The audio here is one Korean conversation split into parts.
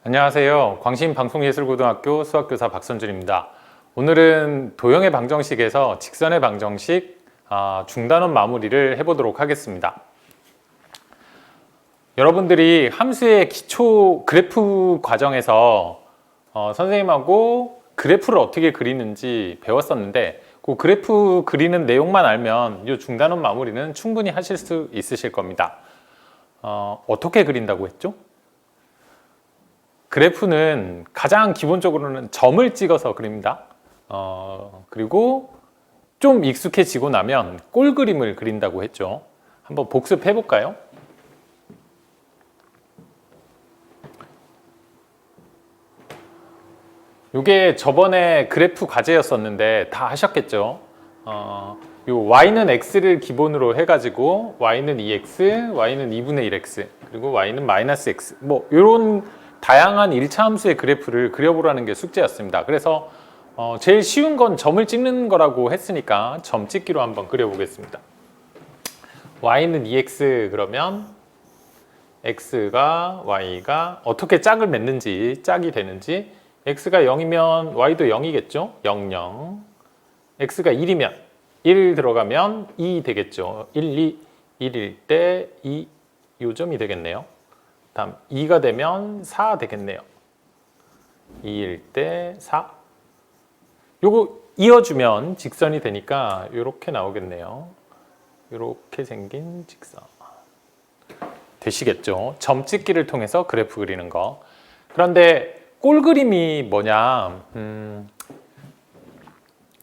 안녕하세요. 광신방송예술고등학교 수학교사 박선준입니다. 오늘은 도형의 방정식에서 직선의 방정식 중단원 마무리를 해보도록 하겠습니다. 여러분들이 함수의 기초 그래프 과정에서 선생님하고 그래프를 어떻게 그리는지 배웠었는데 그 그래프 그리는 내용만 알면 이 중단원 마무리는 충분히 하실 수 있으실 겁니다. 어떻게 그린다고 했죠? 그래프는 가장 기본적으로는 점을 찍어서 그립니다. 그리고 좀 익숙해지고 나면 꼴 그림을 그린다고 했죠. 한번 복습해 볼까요? 이게 저번에 그래프 과제였었는데 다 하셨겠죠. 요 y는 x를 기본으로 해가지고 y는 2x, y는 2분의 1x, 그리고 y는 마이너스 x 뭐 이런 다양한 1차 함수의 그래프를 그려보라는 게 숙제였습니다. 그래서 제일 쉬운 건 점을 찍는 거라고 했으니까 점 찍기로 한번 그려보겠습니다. y는 2x 그러면 x가 y가 어떻게 짝을 맺는지 짝이 되는지 x가 0이면 y도 0이겠죠? 0, 0 x가 1이면 1 들어가면 2 되겠죠? 1, 2, 1일 때 2 요점이 되겠네요. 다음 2가 되면 4 되겠네요. 2일 때 4. 요거 이어주면 직선이 되니까 이렇게 나오겠네요. 이렇게 생긴 직선. 되시겠죠? 점 찍기를 통해서 그래프 그리는 거. 그런데 꼴 그림이 뭐냐?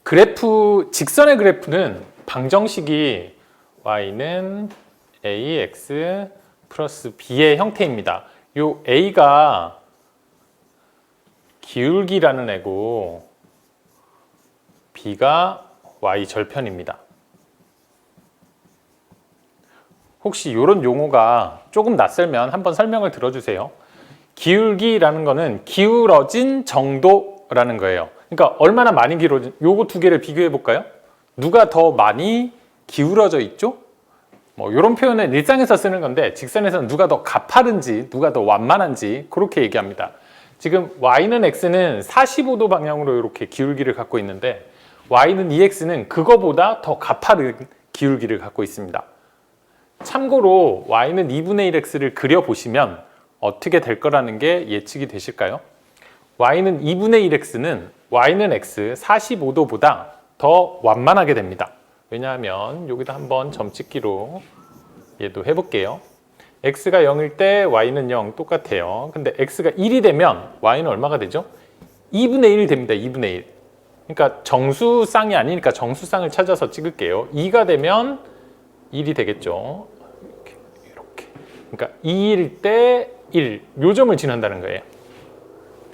그래프, 직선의 그래프는 방정식이 y는 ax 플러스 b의 형태입니다. 요 a가 기울기라는 애고 b가 y 절편입니다. 혹시 이런 용어가 조금 낯설면 한번 설명을 들어주세요. 기울기라는 거는 기울어진 정도라는 거예요. 그러니까 얼마나 많이 기울어진, 요거 두 개를 비교해 볼까요? 누가 더 많이 기울어져 있죠? 뭐 이런 표현은 일상에서 쓰는 건데 직선에서는 누가 더 가파른지 누가 더 완만한지 그렇게 얘기합니다. 지금 y는 x는 45도 방향으로 이렇게 기울기를 갖고 있는데 y는 2x는 그거보다 더 가파른 기울기를 갖고 있습니다. 참고로 y는 2분의 1x를 그려보시면 어떻게 될 거라는 게 예측이 되실까요? y는 2분의 1x는 y는 x 45도보다 더 완만하게 됩니다. 왜냐하면 여기다 한번 점 찍기로 얘도 해볼게요. x가 0일 때 y는 0 똑같아요. 근데 x가 1이 되면 y는 얼마가 되죠? 2분의 1 됩니다. 2분의 1. 그러니까 정수쌍이 아니니까 정수쌍을 찾아서 찍을게요. 2가 되면 1이 되겠죠. 이렇게. 그러니까 2일 때 1, 요점을 지난다는 거예요.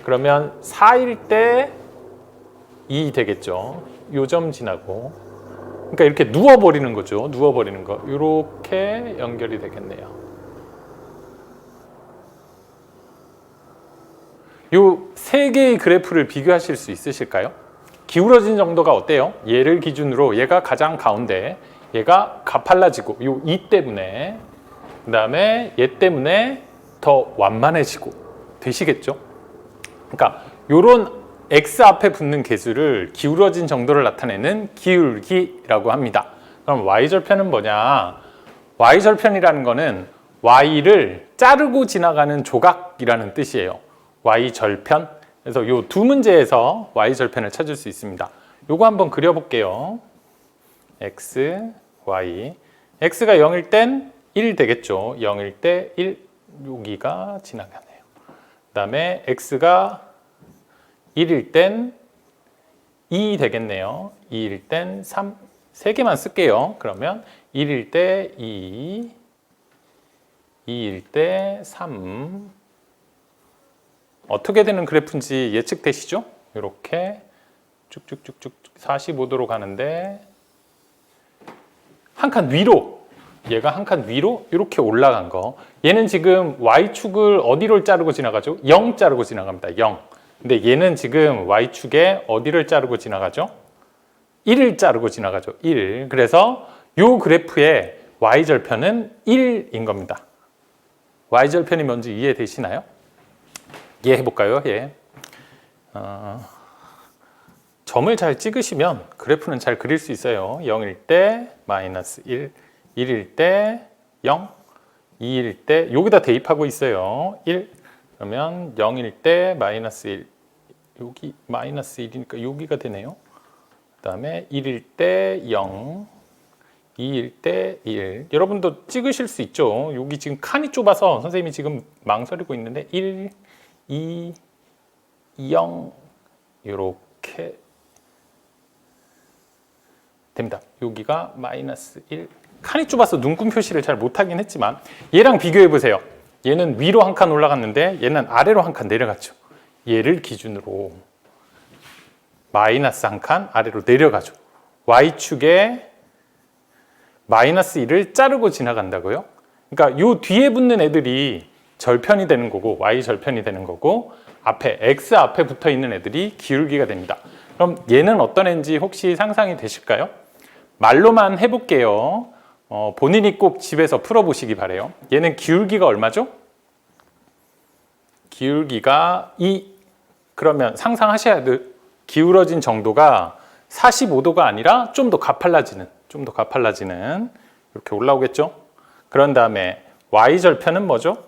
그러면 4일 때 2 되겠죠. 요점 지나고. 그러니까 이렇게 누워버리는 거죠. 누워버리는 거. 이렇게 연결이 되겠네요. 요 세 개의 그래프를 비교하실 수 있으실까요? 기울어진 정도가 어때요? 얘를 기준으로 얘가 가장 가운데, 얘가 가팔라지고 요 이 때문에, 그 다음에 얘 때문에 더 완만해지고 되시겠죠? 그러니까 요런 x 앞에 붙는 개수를 기울어진 정도를 나타내는 기울기라고 합니다. 그럼 y절편은 뭐냐? y절편이라는 거는 y를 자르고 지나가는 조각이라는 뜻이에요. y절편. 그래서 요 두 문제에서 y절편을 찾을 수 있습니다. 요거 한번 그려볼게요. x, y. x가 0일 땐 1 되겠죠. 0일 때 1, 여기가 지나가네요. 그 다음에 x가 1일 땐 2 되겠네요. 2일 땐 3, 3개만 쓸게요. 그러면 1일 때 2, 2일 때 3. 어떻게 되는 그래프인지 예측되시죠? 이렇게 쭉쭉쭉쭉 45도로 가는데 한 칸 위로, 얘가 한 칸 위로 이렇게 올라간 거. 얘는 지금 y축을 어디로 자르고 지나가죠? 0 자르고 지나갑니다. 0. 근데 얘는 지금 y축에 어디를 자르고 지나가죠? 1을 자르고 지나가죠. 1. 그래서 이 그래프의 y절편은 1인 겁니다. y절편이 뭔지 이해되시나요? 얘 해볼까요? 얘. 점을 잘 찍으시면 그래프는 잘 그릴 수 있어요. 0일 때 마이너스 1, 1일 때 0, 2일 때 여기다 대입하고 있어요. 1, 그러면 0일 때 마이너스 1, 여기 마이너스 1이니까 여기가 되네요. 그 다음에 1일 때 0, 2일 때 1. 여러분도 찍으실 수 있죠. 여기 지금 칸이 좁아서 선생님이 지금 망설이고 있는데 1, 2, 0 이렇게 됩니다. 여기가 마이너스 1. 칸이 좁아서 눈금 표시를 잘 못하긴 했지만 얘랑 비교해 보세요. 얘는 위로 한 칸 올라갔는데 얘는 아래로 한 칸 내려갔죠. 얘를 기준으로 마이너스 한 칸 아래로 내려가죠. Y축에 마이너스 1을 자르고 지나간다고요? 그러니까 요 뒤에 붙는 애들이 절편이 되는 거고 Y 절편이 되는 거고 앞에 X 앞에 붙어 있는 애들이 기울기가 됩니다. 그럼 얘는 어떤 애인지 혹시 상상이 되실까요? 말로만 해볼게요. 본인이 꼭 집에서 풀어보시기 바래요. 얘는 기울기가 얼마죠? 기울기가 2. 그러면 상상하셔야 돼. 기울어진 정도가 45도가 아니라 좀 더 가팔라지는 이렇게 올라오겠죠? 그런 다음에 Y절편은 뭐죠?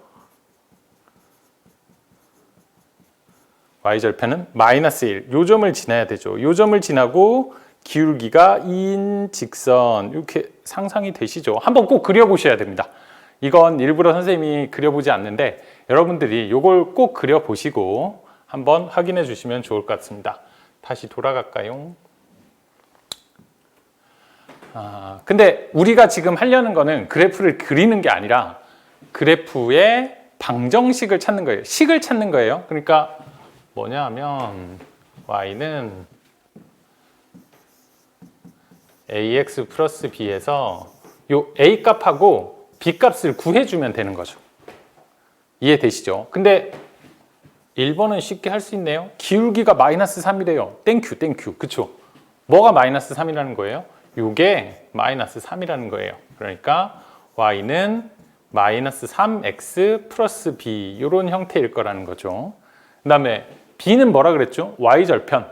Y절편은 마이너스 1. 요 점을 지나야 되죠. 요 점을 지나고 기울기가 2인 직선 이렇게 상상이 되시죠? 한번 꼭 그려보셔야 됩니다. 이건 일부러 선생님이 그려보지 않는데 여러분들이 이걸 꼭 그려보시고 한번 확인해 주시면 좋을 것 같습니다. 다시 돌아갈까요? 근데 우리가 지금 하려는 거는 그래프를 그리는 게 아니라 그래프의 방정식을 찾는 거예요. 식을 찾는 거예요. 그러니까 뭐냐 하면 y는 ax 플러스 b에서 요 a 값하고 b 값을 구해주면 되는 거죠. 이해되시죠? 근데 1번은 쉽게 할 수 있네요. 기울기가 마이너스 3이래요. 땡큐. 그쵸? 뭐가 마이너스 3이라는 거예요? 이게 마이너스 3이라는 거예요. 그러니까 y는 마이너스 3x 플러스 b 이런 형태일 거라는 거죠. 그 다음에 b는 뭐라 그랬죠? y절편.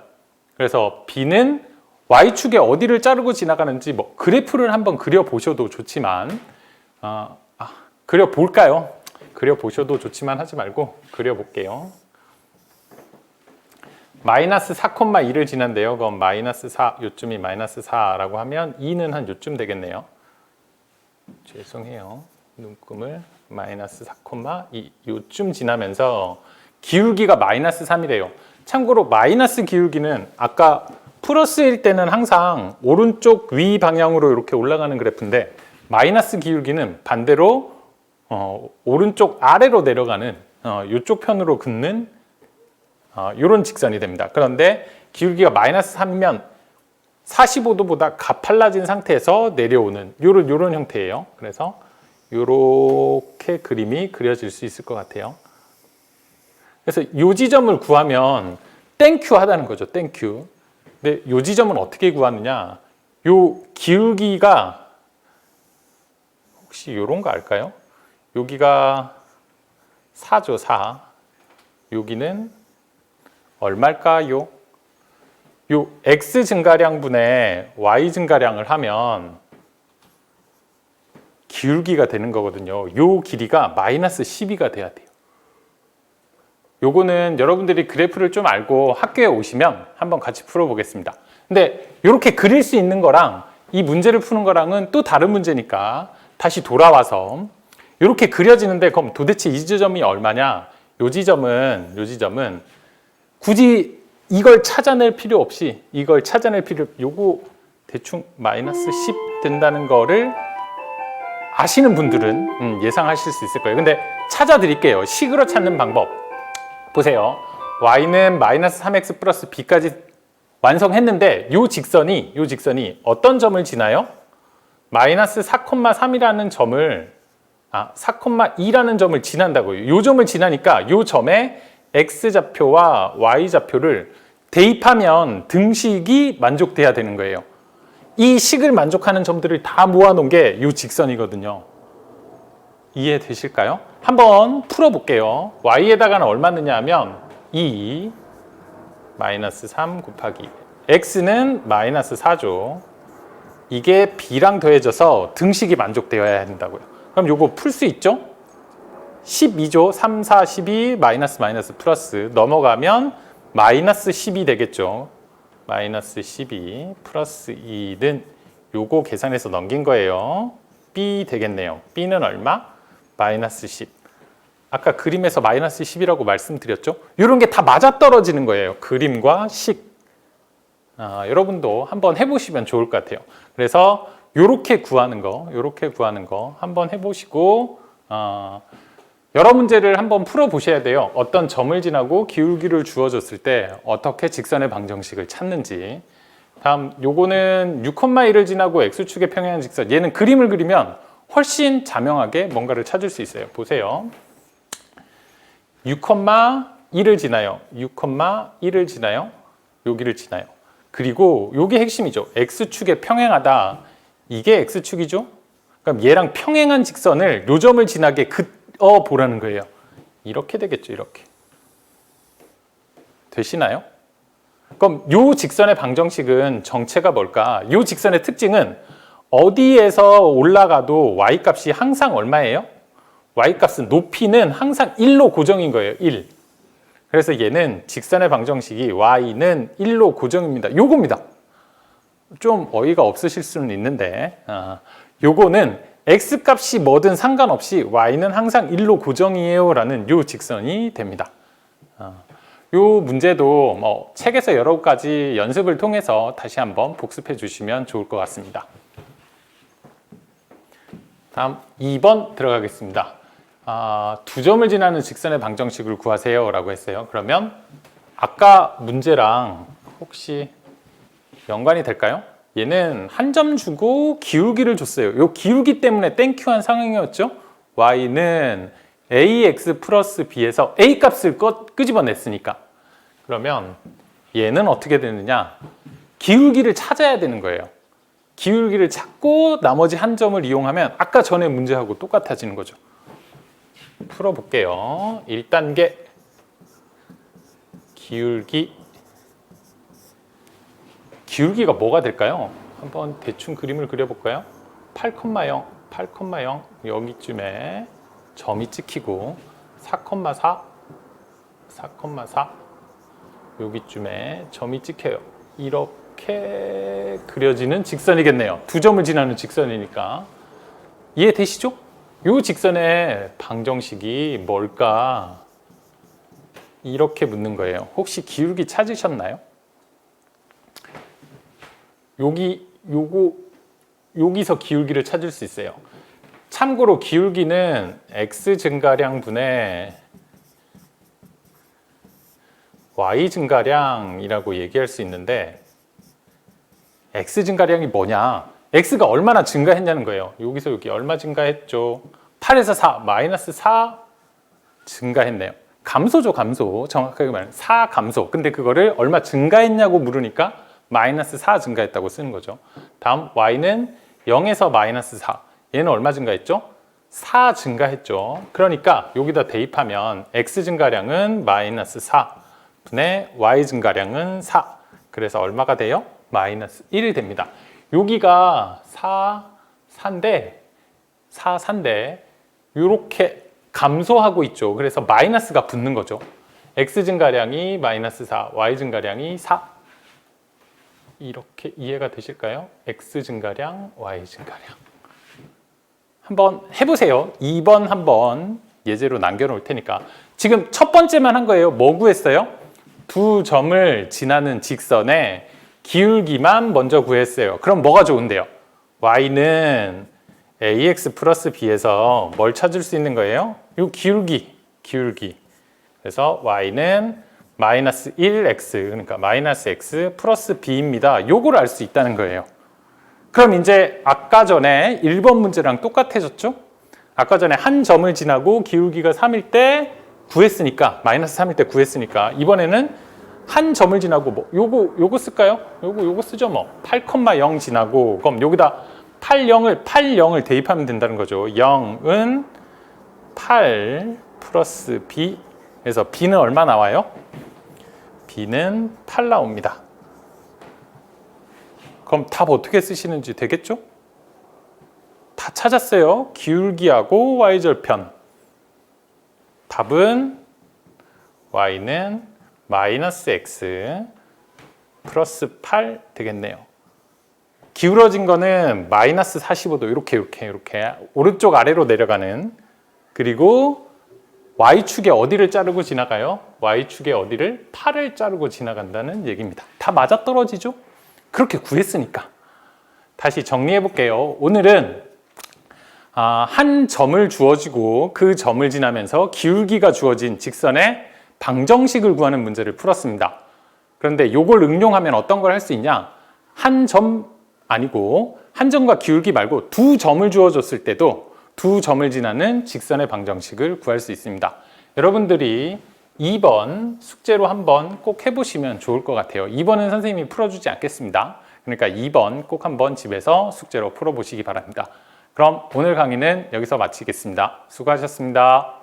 그래서 b는 y축에 어디를 자르고 지나가는지 뭐 그래프를 한번 그려보셔도 좋지만 그려볼까요? 그려보셔도 좋지만 하지 말고 그려볼게요. 마이너스 4,2를 지난대요. 그럼 마이너스 4, 요쯤이 마이너스 4라고 하면 2는 한 요쯤 되겠네요. 죄송해요. 눈금을 마이너스 4,2 요쯤 지나면서 기울기가 마이너스 3이래요. 참고로 마이너스 기울기는 아까 플러스일 때는 항상 오른쪽 위 방향으로 이렇게 올라가는 그래프인데 마이너스 기울기는 반대로 오른쪽 아래로 내려가는 이쪽 편으로 긋는 이런 직선이 됩니다. 그런데 기울기가 마이너스 3이면 45도보다 가팔라진 상태에서 내려오는 이런 형태예요. 그래서 이렇게 그림이 그려질 수 있을 것 같아요. 그래서 이 지점을 구하면 땡큐 하다는 거죠. 땡큐. 근데 이 지점은 어떻게 구하느냐? 이 기울기가 혹시 이런 거 알까요? 여기가 4죠. 4. 여기는 얼마일까요? 요 x 증가량분의 y 증가량을 하면 기울기가 되는 거거든요. 요 길이가 마이너스 12가 돼야 돼요. 요거는 여러분들이 그래프를 좀 알고 학교에 오시면 한번 같이 풀어보겠습니다. 근데 이렇게 그릴 수 있는 거랑 이 문제를 푸는 거랑은 또 다른 문제니까 다시 돌아와서 이렇게 그려지는데 그럼 도대체 이 지점이 얼마냐? 요 지점은 굳이 이걸 찾아낼 필요 없이 요거 대충 마이너스 10 된다는 거를 아시는 분들은 예상하실 수 있을 거예요. 근데 찾아드릴게요. 식으로 찾는 방법. 보세요. y는 마이너스 3x 플러스 b까지 완성했는데 요 직선이 어떤 점을 지나요? 마이너스 4,3이라는 점을 4,2라는 점을 지난다고요. 요 점을 지나니까 요 점에 x좌표와 y좌표를 대입하면 등식이 만족돼야 되는 거예요. 이 식을 만족하는 점들을 다 모아놓은 게 이 직선이거든요. 이해되실까요? 한번 풀어볼게요. y에다가는 얼마 넣냐 하면 2 마이너스 3 곱하기 x는 마이너스 4죠. 이게 b랑 더해져서 등식이 만족되어야 한다고요. 그럼 요거 풀 수 있죠? 12죠. 3, 4, 12 마이너스 마이너스 플러스 넘어가면 마이너스 10이 되겠죠. 마이너스 12 플러스 2는 요거 계산해서 넘긴 거예요. b 되겠네요. b는 얼마? 마이너스 10. 아까 그림에서 마이너스 10이라고 말씀드렸죠? 이런 게 다 맞아떨어지는 거예요. 그림과 식. 여러분도 한번 해보시면 좋을 것 같아요. 그래서 요렇게 구하는 거 한번 해보시고 여러 문제를 한번 풀어보셔야 돼요. 어떤 점을 지나고 기울기를 주어졌을 때 어떻게 직선의 방정식을 찾는지. 다음 요거는 6,1을 지나고 x축의 평행한 직선. 얘는 그림을 그리면 훨씬 자명하게 뭔가를 찾을 수 있어요. 보세요. 6,1을 지나요. 6,1을 지나요. 여기를 지나요. 그리고 요게 핵심이죠. x축에 평행하다. 이게 x축이죠. 그럼 얘랑 평행한 직선을 요 점을 지나게 그어 보라는 거예요. 이렇게 되겠죠. 이렇게. 되시나요? 그럼 요 직선의 방정식은 정체가 뭘까? 요 직선의 특징은 어디에서 올라가도 y값이 항상 얼마예요? y값은 높이는 항상 1로 고정인 거예요. 1. 그래서 얘는 직선의 방정식이 y는 1로 고정입니다. 요겁니다. 좀 어이가 없으실 수는 있는데 요거는 x값이 뭐든 상관없이 y는 항상 1로 고정이에요 라는 요 직선이 됩니다. 요 문제도 뭐 책에서 여러 가지 연습을 통해서 다시 한번 복습해 주시면 좋을 것 같습니다. 다음 2번 들어가겠습니다. 두 점을 지나는 직선의 방정식을 구하세요 라고 했어요. 그러면 아까 문제랑 혹시 연관이 될까요? 얘는 한 점 주고 기울기를 줬어요. 요 기울기 때문에 땡큐한 상황이었죠. y는 ax 플러스 b에서 a 값을 끄집어냈으니까. 그러면 얘는 어떻게 되느냐? 기울기를 찾아야 되는 거예요. 기울기를 찾고 나머지 한 점을 이용하면 아까 전에 문제하고 똑같아지는 거죠. 풀어볼게요. 1단계 기울기가 뭐가 될까요? 한번 대충 그림을 그려볼까요? 8,0, 8,0 여기쯤에 점이 찍히고 4,4, 4,4 여기쯤에 점이 찍혀요. 이렇게 그려지는 직선이겠네요. 두 점을 지나는 직선이니까. 이해되시죠? 이 직선의 방정식이 뭘까? 이렇게 묻는 거예요. 혹시 기울기 찾으셨나요? 여기서 기울기를 찾을 수 있어요. 참고로 기울기는 x 증가량 분의 y 증가량이라고 얘기할 수 있는데 x 증가량이 뭐냐? x가 얼마나 증가했냐는 거예요. 여기서 여기 얼마 증가했죠? 8에서 4, 마이너스 4 증가했네요. 감소죠, 감소. 정확하게 말하면 4 감소. 근데 그거를 얼마 증가했냐고 물으니까 마이너스 4 증가했다고 쓰는 거죠. 다음 y는 0에서 마이너스 4. 얘는 얼마 증가했죠? 4 증가했죠. 그러니까 여기다 대입하면 x 증가량은 마이너스 4 분의 y 증가량은 4. 그래서 얼마가 돼요? 마이너스 1이 됩니다. 여기가 4인데 이렇게 감소하고 있죠. 그래서 마이너스가 붙는 거죠. x 증가량이 마이너스 4, y 증가량이 4. 이렇게 이해가 되실까요? x 증가량, y 증가량. 한번 해보세요. 2번 한번 예제로 남겨놓을 테니까. 지금 첫 번째만 한 거예요. 뭐 구했어요? 두 점을 지나는 직선의 기울기만 먼저 구했어요. 그럼 뭐가 좋은데요? y는 ax 플러스 b에서 뭘 찾을 수 있는 거예요? 이 기울기. 그래서 y는 마이너스 1x, 그러니까 마이너스 x 플러스 b입니다. 요걸 알 수 있다는 거예요. 그럼 이제 아까 전에 1번 문제랑 똑같아졌죠? 아까 전에 한 점을 지나고 기울기가 3일 때 구했으니까, 마이너스 3일 때 구했으니까 이번에는 한 점을 지나고 뭐 요거 쓸까요? 요거 쓰죠 뭐. 8,0 지나고 그럼 여기다 80을 대입하면 된다는 거죠. 0은 8 플러스 b. 그래서 b는 얼마 나와요? b는 8 나옵니다. 그럼 답 어떻게 쓰시는지 되겠죠? 다 찾았어요. 기울기하고 y절편. 답은 y는 마이너스 x 플러스 8 되겠네요. 기울어진 거는 마이너스 45도 이렇게 오른쪽 아래로 내려가는, 그리고 y축에 어디를 자르고 지나가요? y축에 어디를? 8을 자르고 지나간다는 얘기입니다. 다 맞아떨어지죠? 그렇게 구했으니까. 다시 정리해 볼게요. 오늘은 한 점을 주어지고 그 점을 지나면서 기울기가 주어진 직선의 방정식을 구하는 문제를 풀었습니다. 그런데 이걸 응용하면 어떤 걸 할 수 있냐? 한 점 아니고 한 점과 기울기 말고 두 점을 주어줬을 때도 두 점을 지나는 직선의 방정식을 구할 수 있습니다. 여러분들이 2번 숙제로 한번 꼭 해보시면 좋을 것 같아요. 2번은 선생님이 풀어주지 않겠습니다. 그러니까 2번 꼭 한번 집에서 숙제로 풀어보시기 바랍니다. 그럼 오늘 강의는 여기서 마치겠습니다. 수고하셨습니다.